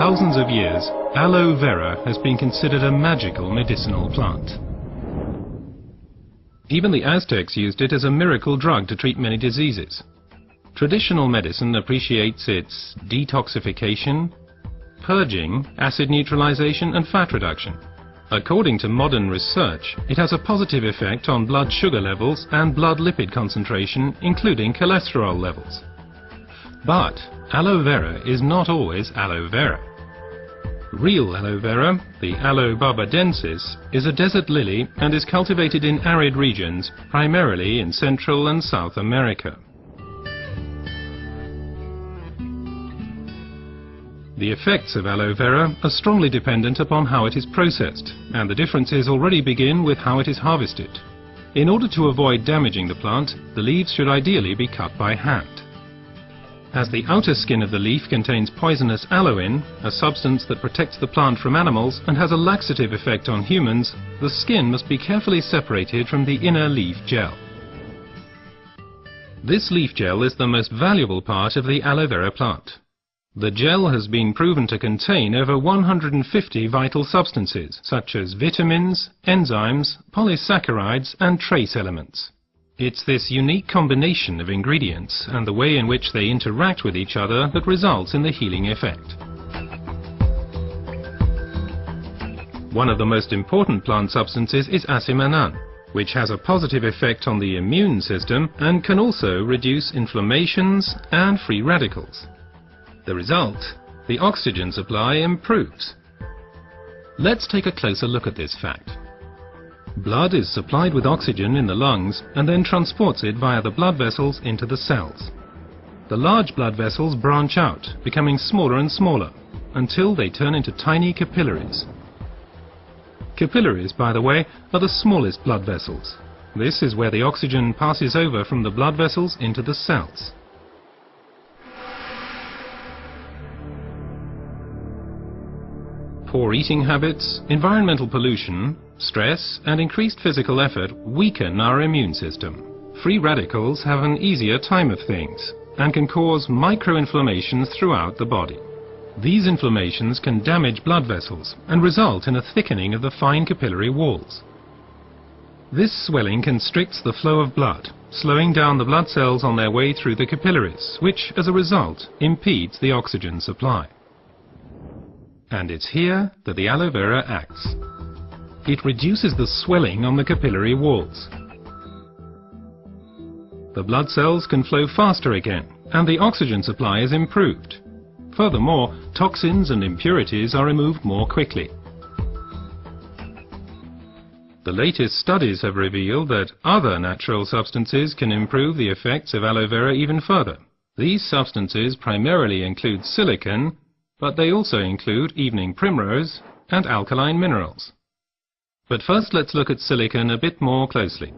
thousands of years, Aloe Vera has been considered a magical medicinal plant. Even the Aztecs used it as a miracle drug to treat many diseases. Traditional medicine appreciates its detoxification, purging, acid neutralization and fat reduction. According to modern research, it has a positive effect on blood sugar levels and blood lipid concentration, including cholesterol levels. But aloe vera is not always aloe vera. Real aloe vera, the Aloe barbadensis, is a desert lily and is cultivated in arid regions, primarily in Central and South America. The effects of aloe vera are strongly dependent upon how it is processed, and the differences already begin with how it is harvested. In order to avoid damaging the plant, the leaves should ideally be cut by hand. As the outer skin of the leaf contains poisonous aloin, a substance that protects the plant from animals and has a laxative effect on humans, the skin must be carefully separated from the inner leaf gel. This leaf gel is the most valuable part of the aloe vera plant. The gel has been proven to contain over 150 vital substances, such as vitamins, enzymes, polysaccharides and trace elements. It's this unique combination of ingredients and the way in which they interact with each other that results in the healing effect. One of the most important plant substances is asimanan, which has a positive effect on the immune system and can also reduce inflammations and free radicals. The result, the oxygen supply improves. Let's take a closer look at this fact. Blood is supplied with oxygen in the lungs and then transports it via the blood vessels into the cells. The large blood vessels branch out, becoming smaller and smaller, until they turn into tiny capillaries. Capillaries, by the way, are the smallest blood vessels. This is where the oxygen passes over from the blood vessels into the cells. Poor eating habits, environmental pollution, stress and increased physical effort weaken our immune system. Free radicals have an easier time of things and can cause microinflammations throughout the body. These inflammations can damage blood vessels and result in a thickening of the fine capillary walls. This swelling constricts the flow of blood, slowing down the blood cells on their way through the capillaries, which, as a result, impedes the oxygen supply. And it's here that the aloe vera acts. It reduces the swelling on the capillary walls. The blood cells can flow faster again, and the oxygen supply is improved. Furthermore, toxins and impurities are removed more quickly. The latest studies have revealed that other natural substances can improve the effects of aloe vera even further. These substances primarily include silicon, but they also include evening primrose and alkaline minerals. But first let's look at silicon a bit more closely.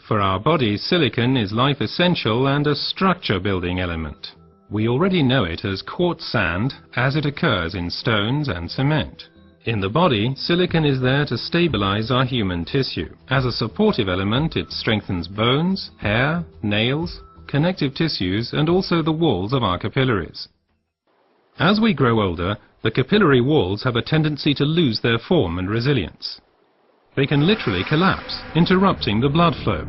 For our body, silicon is life essential and a structure-building element. We already know it as quartz sand, as it occurs in stones and cement. In the body, silicon is there to stabilize our human tissue. As a supportive element, it strengthens bones, hair, nails, connective tissues, and also the walls of our capillaries. As we grow older, the capillary walls have a tendency to lose their form and resilience. They can literally collapse, interrupting the blood flow.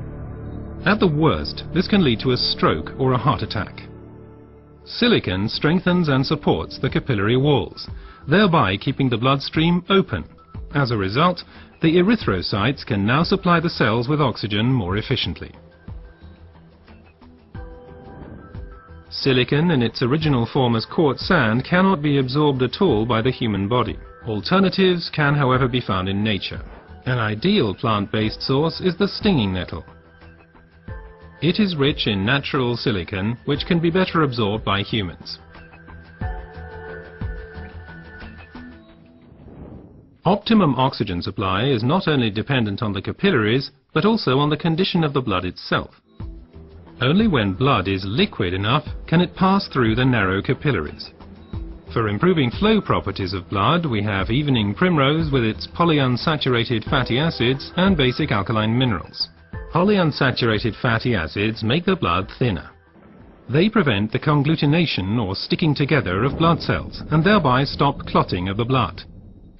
At the worst, this can lead to a stroke or a heart attack. Silicon strengthens and supports the capillary walls, thereby keeping the bloodstream open. As a result, the erythrocytes can now supply the cells with oxygen more efficiently. Silicon in its original form as quartz sand cannot be absorbed at all by the human body. Alternatives can, however, be found in nature. An ideal plant-based source is the stinging nettle. It is rich in natural silicon, which can be better absorbed by humans. Optimum oxygen supply is not only dependent on the capillaries, but also on the condition of the blood itself. Only when blood is liquid enough can it pass through the narrow capillaries. For improving flow properties of blood, we have evening primrose with its polyunsaturated fatty acids and basic alkaline minerals. Polyunsaturated fatty acids make the blood thinner. They prevent the conglutination or sticking together of blood cells and thereby stop clotting of the blood.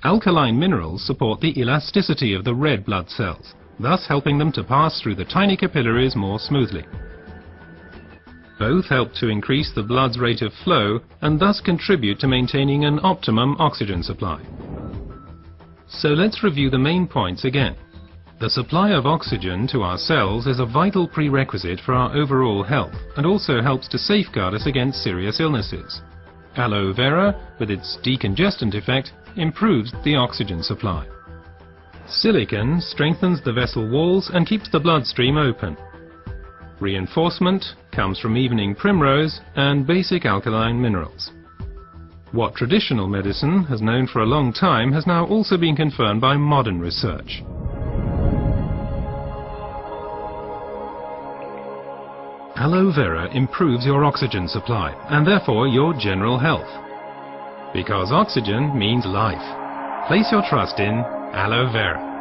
Alkaline minerals support the elasticity of the red blood cells, thus helping them to pass through the tiny capillaries more smoothly. Both help to increase the blood's rate of flow and thus contribute to maintaining an optimum oxygen supply. So let's review the main points again. The supply of oxygen to our cells is a vital prerequisite for our overall health and also helps to safeguard us against serious illnesses. Aloe vera, with its decongestant effect, improves the oxygen supply. Silicon strengthens the vessel walls and keeps the bloodstream open. Reinforcement comes from evening primrose and basic alkaline minerals. What traditional medicine has known for a long time has now also been confirmed by modern research. Aloe vera improves your oxygen supply and therefore your general health. Because oxygen means life. Place your trust in Aloe vera.